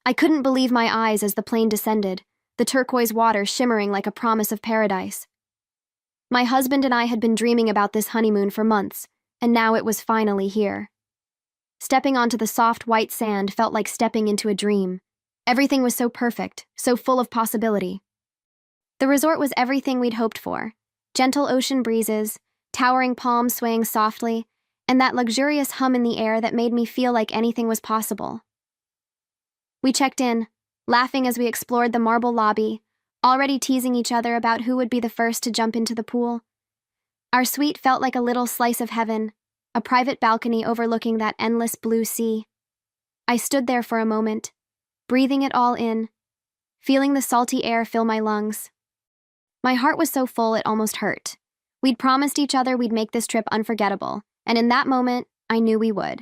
I couldn't believe my eyes as the plane descended, the turquoise water shimmering like a promise of paradise. My husband and I had been dreaming about this honeymoon for months, and now it was finally here. Stepping onto the soft white sand felt like stepping into a dream. Everything was so perfect, so full of possibility. The resort was everything we'd hoped for. Gentle ocean breezes, towering palms swaying softly, and that luxurious hum in the air that made me feel like anything was possible. We checked in, laughing as we explored the marble lobby, already teasing each other about who would be the first to jump into the pool. Our suite felt like a little slice of heaven, a private balcony overlooking that endless blue sea. I stood there for a moment, breathing it all in, feeling the salty air fill my lungs. My heart was so full it almost hurt. We'd promised each other we'd make this trip unforgettable, and in that moment, I knew we would.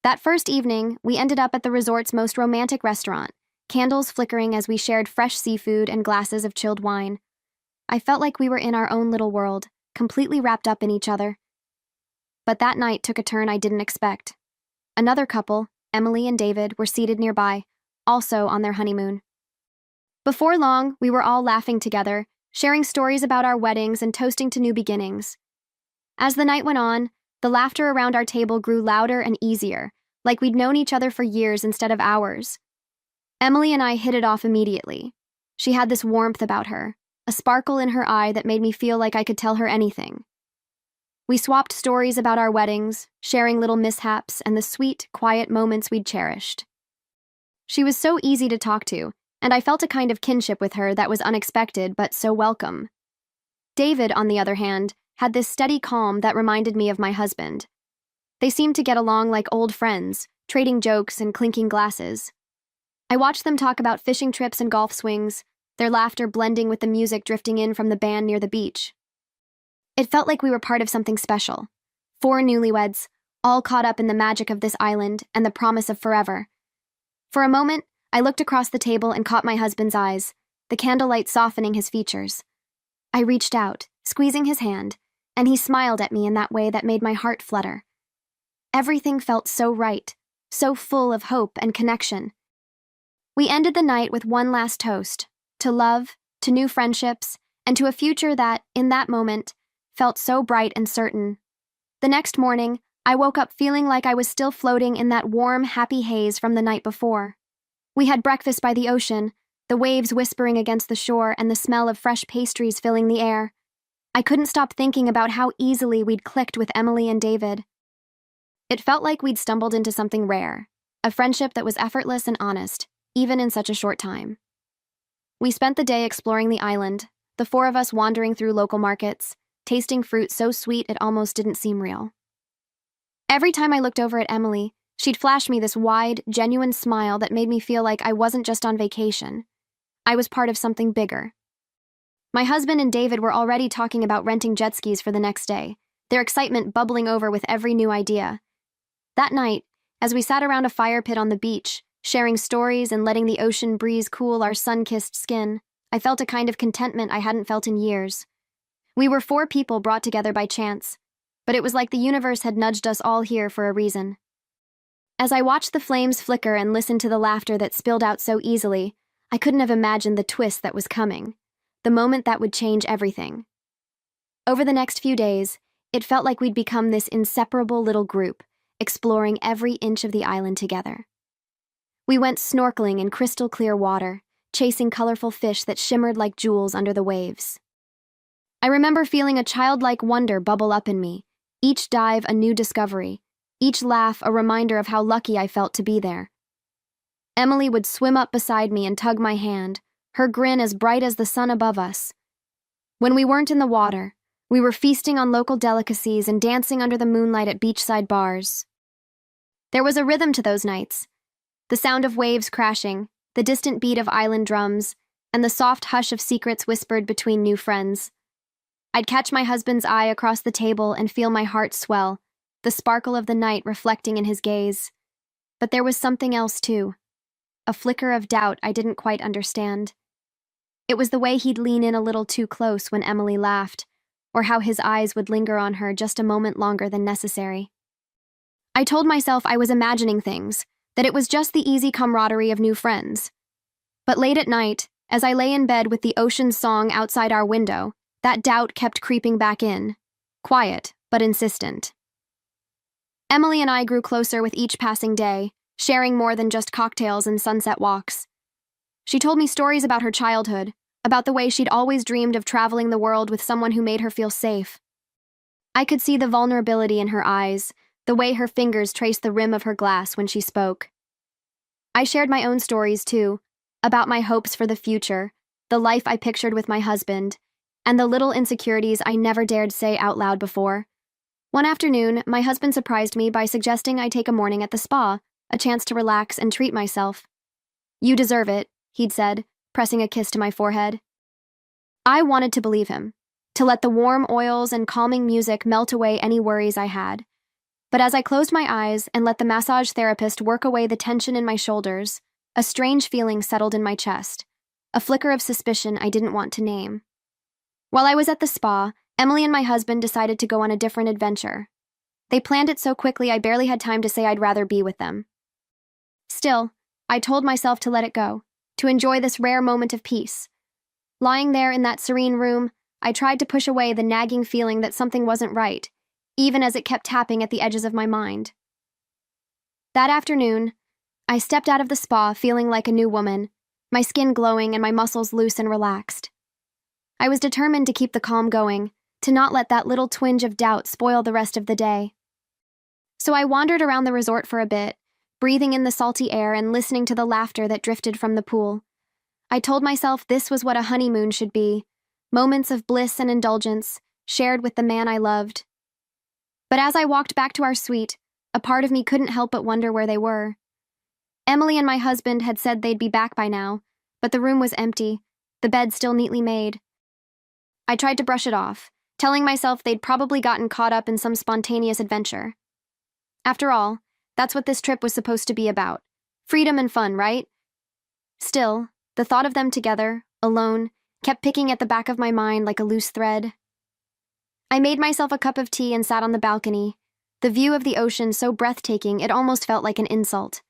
That first evening, we ended up at the resort's most romantic restaurant, candles flickering as we shared fresh seafood and glasses of chilled wine. I felt like we were in our own little world, completely wrapped up in each other. But that night took a turn I didn't expect. Another couple, Emily and David, were seated nearby, also on their honeymoon. Before long, we were all laughing together, sharing stories about our weddings and toasting to new beginnings. As the night went on, the laughter around our table grew louder and easier, like we'd known each other for years instead of hours. Emily and I hit it off immediately. She had this warmth about her, a sparkle in her eye that made me feel like I could tell her anything. We swapped stories about our weddings, sharing little mishaps and the sweet, quiet moments we'd cherished. She was so easy to talk to, and I felt a kind of kinship with her that was unexpected but so welcome. David, on the other hand, had this steady calm that reminded me of my husband. They seemed to get along like old friends, trading jokes and clinking glasses. I watched them talk about fishing trips and golf swings, their laughter blending with the music drifting in from the band near the beach. It felt like we were part of something special. 4 newlyweds, all caught up in the magic of this island and the promise of forever. For a moment, I looked across the table and caught my husband's eyes, the candlelight softening his features. I reached out, squeezing his hand, and he smiled at me in that way that made my heart flutter. Everything felt so right, so full of hope and connection. We ended the night with one last toast, to love, to new friendships, and to a future that, in that moment, felt so bright and certain. The next morning, I woke up feeling like I was still floating in that warm, happy haze from the night before. We had breakfast by the ocean, the waves whispering against the shore and the smell of fresh pastries filling the air. I couldn't stop thinking about how easily we'd clicked with Emily and David. It felt like we'd stumbled into something rare, a friendship that was effortless and honest, even in such a short time. We spent the day exploring the island, the 4 of us wandering through local markets, tasting fruit so sweet it almost didn't seem real. Every time I looked over at Emily, she'd flash me this wide, genuine smile that made me feel like I wasn't just on vacation. I was part of something bigger. My husband and David were already talking about renting jet skis for the next day, their excitement bubbling over with every new idea. That night, as we sat around a fire pit on the beach, sharing stories and letting the ocean breeze cool our sun-kissed skin, I felt a kind of contentment I hadn't felt in years. We were 4 people brought together by chance, but it was like the universe had nudged us all here for a reason. As I watched the flames flicker and listened to the laughter that spilled out so easily, I couldn't have imagined the twist that was coming, the moment that would change everything. Over the next few days, it felt like we'd become this inseparable little group, exploring every inch of the island together. We went snorkeling in crystal clear water, chasing colorful fish that shimmered like jewels under the waves. I remember feeling a childlike wonder bubble up in me, each dive a new discovery, each laugh a reminder of how lucky I felt to be there. Emily would swim up beside me and tug my hand, her grin as bright as the sun above us. When we weren't in the water, we were feasting on local delicacies and dancing under the moonlight at beachside bars. There was a rhythm to those nights, the sound of waves crashing, the distant beat of island drums, and the soft hush of secrets whispered between new friends. I'd catch my husband's eye across the table and feel my heart swell, the sparkle of the night reflecting in his gaze. But there was something else too, a flicker of doubt I didn't quite understand. It was the way he'd lean in a little too close when Emily laughed, or how his eyes would linger on her just a moment longer than necessary. I told myself I was imagining things, that it was just the easy camaraderie of new friends. But late at night, as I lay in bed with the ocean song outside our window, that doubt kept creeping back in, quiet but insistent. Emily and I grew closer with each passing day, sharing more than just cocktails and sunset walks. She told me stories about her childhood, about the way she'd always dreamed of traveling the world with someone who made her feel safe. I could see the vulnerability in her eyes, the way her fingers traced the rim of her glass when she spoke. I shared my own stories, too, about my hopes for the future, the life I pictured with my husband, and the little insecurities I never dared say out loud before. One afternoon, my husband surprised me by suggesting I take a morning at the spa, a chance to relax and treat myself. "You deserve it," he'd said, pressing a kiss to my forehead. I wanted to believe him, to let the warm oils and calming music melt away any worries I had. But as I closed my eyes and let the massage therapist work away the tension in my shoulders, a strange feeling settled in my chest, a flicker of suspicion I didn't want to name. While I was at the spa, Emily and my husband decided to go on a different adventure. They planned it so quickly I barely had time to say I'd rather be with them. Still, I told myself to let it go, to enjoy this rare moment of peace. Lying there in that serene room, I tried to push away the nagging feeling that something wasn't right, even as it kept tapping at the edges of my mind. That afternoon, I stepped out of the spa feeling like a new woman, my skin glowing and my muscles loose and relaxed. I was determined to keep the calm going, to not let that little twinge of doubt spoil the rest of the day. So I wandered around the resort for a bit, breathing in the salty air and listening to the laughter that drifted from the pool. I told myself this was what a honeymoon should be, moments of bliss and indulgence, shared with the man I loved. But as I walked back to our suite, a part of me couldn't help but wonder where they were. Emily and my husband had said they'd be back by now, but the room was empty, the bed still neatly made. I tried to brush it off, telling myself they'd probably gotten caught up in some spontaneous adventure. After all, that's what this trip was supposed to be about. Freedom and fun, right? Still, the thought of them together, alone, kept picking at the back of my mind like a loose thread. I made myself a cup of tea and sat on the balcony, the view of the ocean so breathtaking it almost felt like an insult.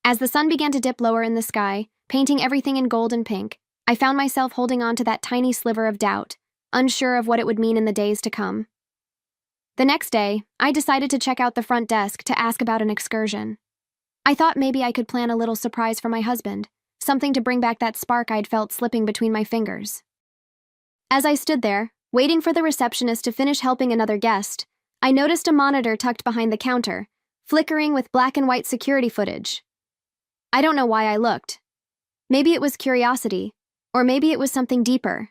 As the sun began to dip lower in the sky, painting everything in gold and pink, I found myself holding on to that tiny sliver of doubt, unsure of what it would mean in the days to come. The next day, I decided to check out the front desk to ask about an excursion. I thought maybe I could plan a little surprise for my husband, something to bring back that spark I'd felt slipping between my fingers. As I stood there, waiting for the receptionist to finish helping another guest, I noticed a monitor tucked behind the counter, flickering with black and white security footage. I don't know why I looked. Maybe it was curiosity, or maybe it was something deeper,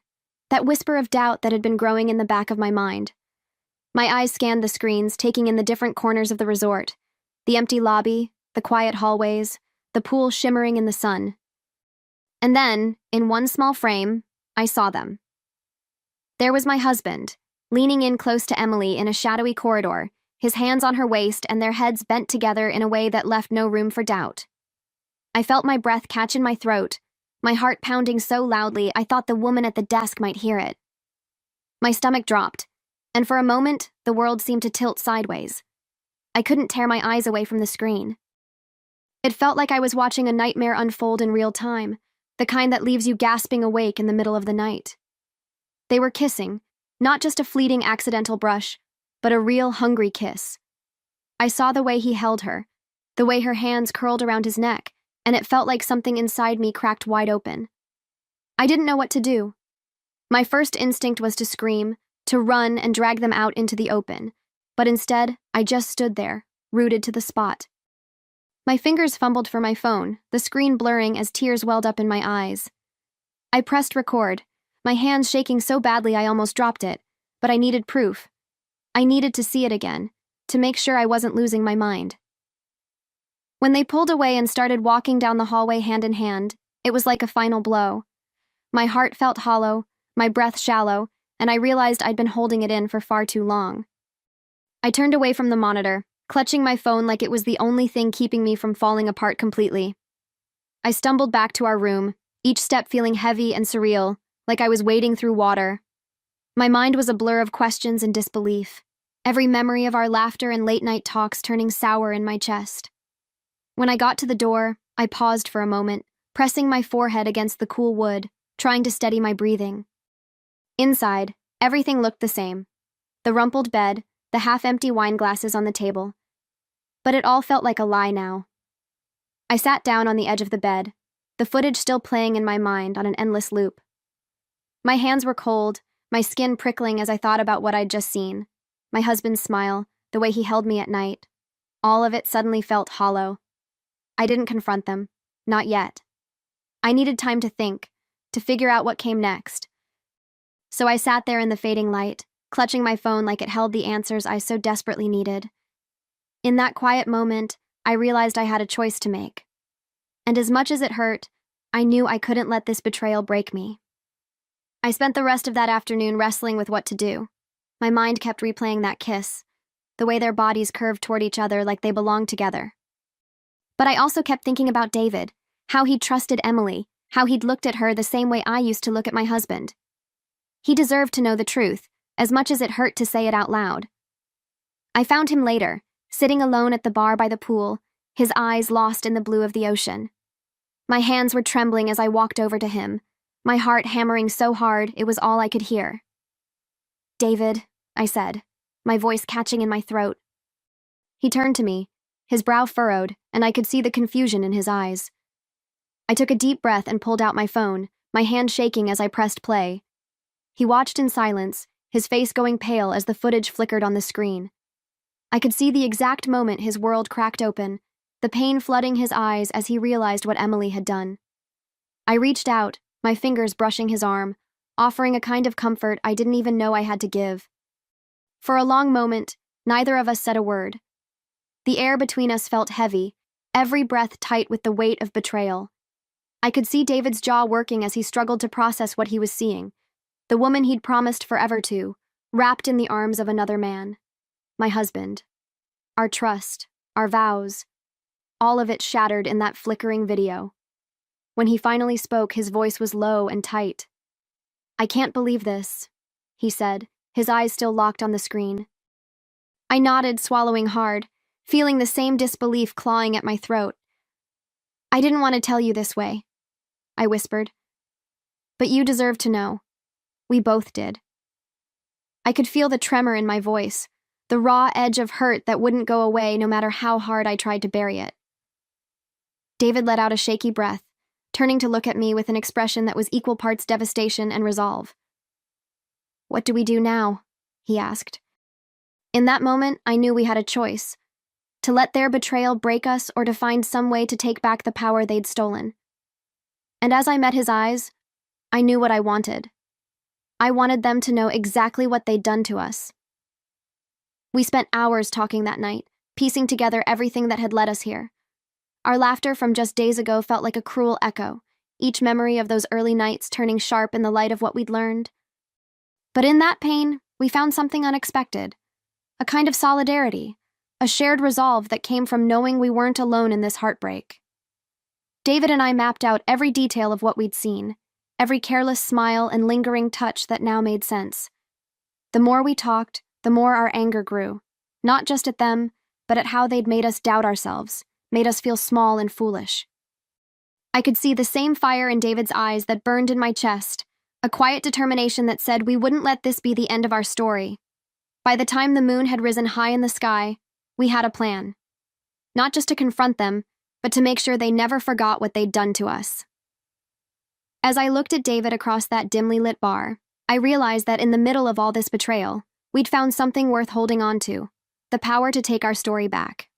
that whisper of doubt that had been growing in the back of my mind. My eyes scanned the screens, taking in the different corners of the resort, the empty lobby, the quiet hallways, the pool shimmering in the sun. And then, in one small frame, I saw them. There was my husband, leaning in close to Emily in a shadowy corridor, his hands on her waist and their heads bent together in a way that left no room for doubt. I felt my breath catch in my throat, my heart pounding so loudly I thought the woman at the desk might hear it. My stomach dropped, and for a moment, the world seemed to tilt sideways. I couldn't tear my eyes away from the screen. It felt like I was watching a nightmare unfold in real time, the kind that leaves you gasping awake in the middle of the night. They were kissing, not just a fleeting accidental brush, but a real hungry kiss. I saw the way he held her, the way her hands curled around his neck, and it felt like something inside me cracked wide open. I didn't know what to do. My first instinct was to scream, to run and drag them out into the open, but instead, I just stood there, rooted to the spot. My fingers fumbled for my phone, the screen blurring as tears welled up in my eyes. I pressed record, my hands shaking so badly I almost dropped it, but I needed proof. I needed to see it again, to make sure I wasn't losing my mind. When they pulled away and started walking down the hallway hand in hand, it was like a final blow. My heart felt hollow, my breath shallow, and I realized I'd been holding it in for far too long. I turned away from the monitor, clutching my phone like it was the only thing keeping me from falling apart completely. I stumbled back to our room, each step feeling heavy and surreal, like I was wading through water. My mind was a blur of questions and disbelief, every memory of our laughter and late-night talks turning sour in my chest. When I got to the door, I paused for a moment, pressing my forehead against the cool wood, trying to steady my breathing. Inside, everything looked the same. The rumpled bed, the half-empty wine glasses on the table. But it all felt like a lie now. I sat down on the edge of the bed, the footage still playing in my mind on an endless loop. My hands were cold, my skin prickling as I thought about what I'd just seen. My husband's smile, the way he held me at night. All of it suddenly felt hollow. I didn't confront them. Not yet. I needed time to think, to figure out what came next. So I sat there in the fading light, clutching my phone like it held the answers I so desperately needed. In that quiet moment, I realized I had a choice to make. And as much as it hurt, I knew I couldn't let this betrayal break me. I spent the rest of that afternoon wrestling with what to do. My mind kept replaying that kiss, the way their bodies curved toward each other like they belonged together. But I also kept thinking about David, how he'd trusted Emily, how he'd looked at her the same way I used to look at my husband. He deserved to know the truth, as much as it hurt to say it out loud. I found him later, sitting alone at the bar by the pool, his eyes lost in the blue of the ocean. My hands were trembling as I walked over to him, my heart hammering so hard it was all I could hear. "David," I said, my voice catching in my throat. He turned to me, his brow furrowed, and I could see the confusion in his eyes. I took a deep breath and pulled out my phone, my hand shaking as I pressed play. He watched in silence, his face going pale as the footage flickered on the screen. I could see the exact moment his world cracked open, the pain flooding his eyes as he realized what Emily had done. I reached out, my fingers brushing his arm, offering a kind of comfort I didn't even know I had to give. For a long moment, neither of us said a word. The air between us felt heavy, every breath tight with the weight of betrayal. I could see David's jaw working as he struggled to process what he was seeing, the woman he'd promised forever to, wrapped in the arms of another man. My husband. Our trust, our vows, all of it shattered in that flickering video. When he finally spoke, his voice was low and tight. "I can't believe this," he said, his eyes still locked on the screen. I nodded, swallowing hard, feeling the same disbelief clawing at my throat. "I didn't want to tell you this way," I whispered. "But you deserve to know. We both did." I could feel the tremor in my voice, the raw edge of hurt that wouldn't go away no matter how hard I tried to bury it. David let out a shaky breath, turning to look at me with an expression that was equal parts devastation and resolve. "What do we do now?" he asked. In that moment, I knew we had a choice: to let their betrayal break us or to find some way to take back the power they'd stolen. And as I met his eyes, I knew what I wanted. I wanted them to know exactly what they'd done to us. We spent hours talking that night, piecing together everything that had led us here. Our laughter from just days ago felt like a cruel echo, each memory of those early nights turning sharp in the light of what we'd learned. But in that pain, we found something unexpected, a kind of solidarity, a shared resolve that came from knowing we weren't alone in this heartbreak. David and I mapped out every detail of what we'd seen, every careless smile and lingering touch that now made sense. The more we talked, the more our anger grew, not just at them, but at how they'd made us doubt ourselves, made us feel small and foolish. I could see the same fire in David's eyes that burned in my chest, a quiet determination that said we wouldn't let this be the end of our story. By the time the moon had risen high in the sky, we had a plan. Not just to confront them, but to make sure they never forgot what they'd done to us. As I looked at David across that dimly lit bar, I realized that in the middle of all this betrayal, we'd found something worth holding on to, the power to take our story back.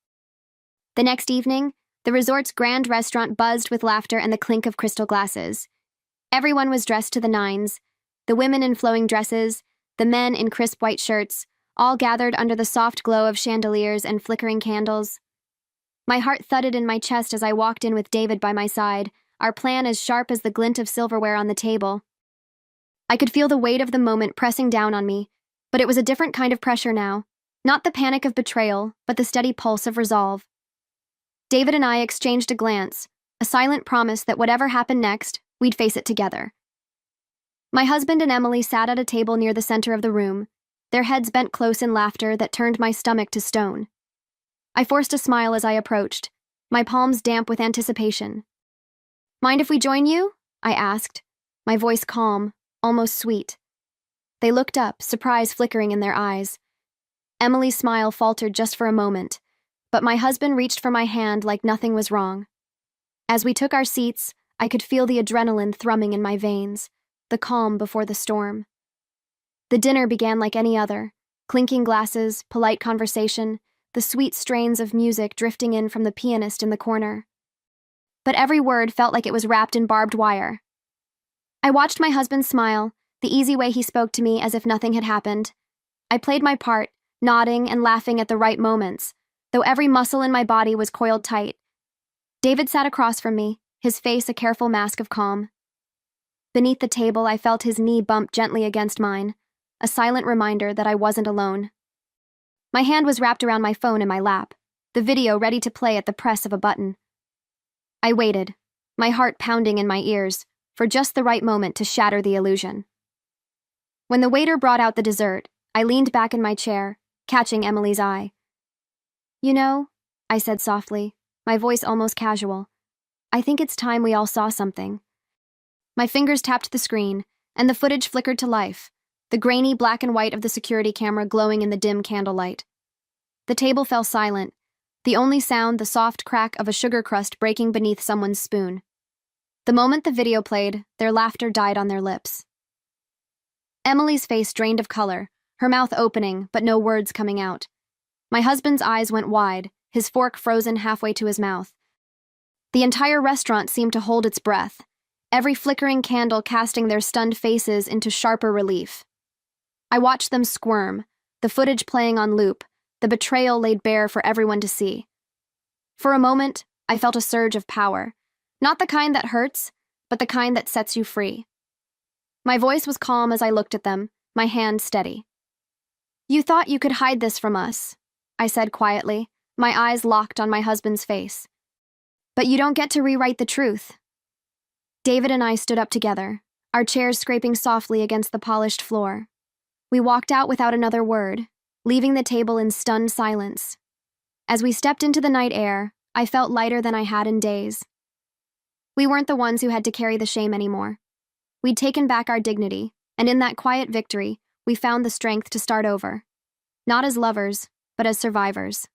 The next evening, the resort's grand restaurant buzzed with laughter and the clink of crystal glasses. Everyone was dressed to the nines, the women in flowing dresses, the men in crisp white shirts, all gathered under the soft glow of chandeliers and flickering candles. My heart thudded in my chest as I walked in with David by my side, our plan as sharp as the glint of silverware on the table. I could feel the weight of the moment pressing down on me, but it was a different kind of pressure now, not the panic of betrayal, but the steady pulse of resolve. David and I exchanged a glance, a silent promise that whatever happened next, we'd face it together. My husband and Emily sat at a table near the center of the room, their heads bent close in laughter that turned my stomach to stone. I forced a smile as I approached, my palms damp with anticipation. "Mind if we join you?" I asked, my voice calm, almost sweet. They looked up, surprise flickering in their eyes. Emily's smile faltered just for a moment, but my husband reached for my hand like nothing was wrong. As we took our seats, I could feel the adrenaline thrumming in my veins, the calm before the storm. The dinner began like any other, clinking glasses, polite conversation, the sweet strains of music drifting in from the pianist in the corner. But every word felt like it was wrapped in barbed wire. I watched my husband smile, the easy way he spoke to me as if nothing had happened. I played my part, nodding and laughing at the right moments, though every muscle in my body was coiled tight. David sat across from me, his face a careful mask of calm. Beneath the table, I felt his knee bump gently against mine, a silent reminder that I wasn't alone. My hand was wrapped around my phone in my lap, the video ready to play at the press of a button. I waited, my heart pounding in my ears, for just the right moment to shatter the illusion. When the waiter brought out the dessert, I leaned back in my chair, catching Emily's eye. "You know," I said softly, my voice almost casual, "I think it's time we all saw something." My fingers tapped the screen, and the footage flickered to life, the grainy black and white of the security camera glowing in the dim candlelight. The table fell silent, the only sound the soft crack of a sugar crust breaking beneath someone's spoon. The moment the video played, their laughter died on their lips. Emily's face drained of color, her mouth opening, but no words coming out. My husband's eyes went wide, his fork frozen halfway to his mouth. The entire restaurant seemed to hold its breath, every flickering candle casting their stunned faces into sharper relief. I watched them squirm, the footage playing on loop, the betrayal laid bare for everyone to see. For a moment, I felt a surge of power, not the kind that hurts, but the kind that sets you free. My voice was calm as I looked at them, my hand steady. "You thought you could hide this from us," I said quietly, my eyes locked on my husband's face. "But you don't get to rewrite the truth." David and I stood up together, our chairs scraping softly against the polished floor. We walked out without another word, leaving the table in stunned silence. As we stepped into the night air, I felt lighter than I had in days. We weren't the ones who had to carry the shame anymore. We'd taken back our dignity, and in that quiet victory, we found the strength to start over. Not as lovers, but as survivors.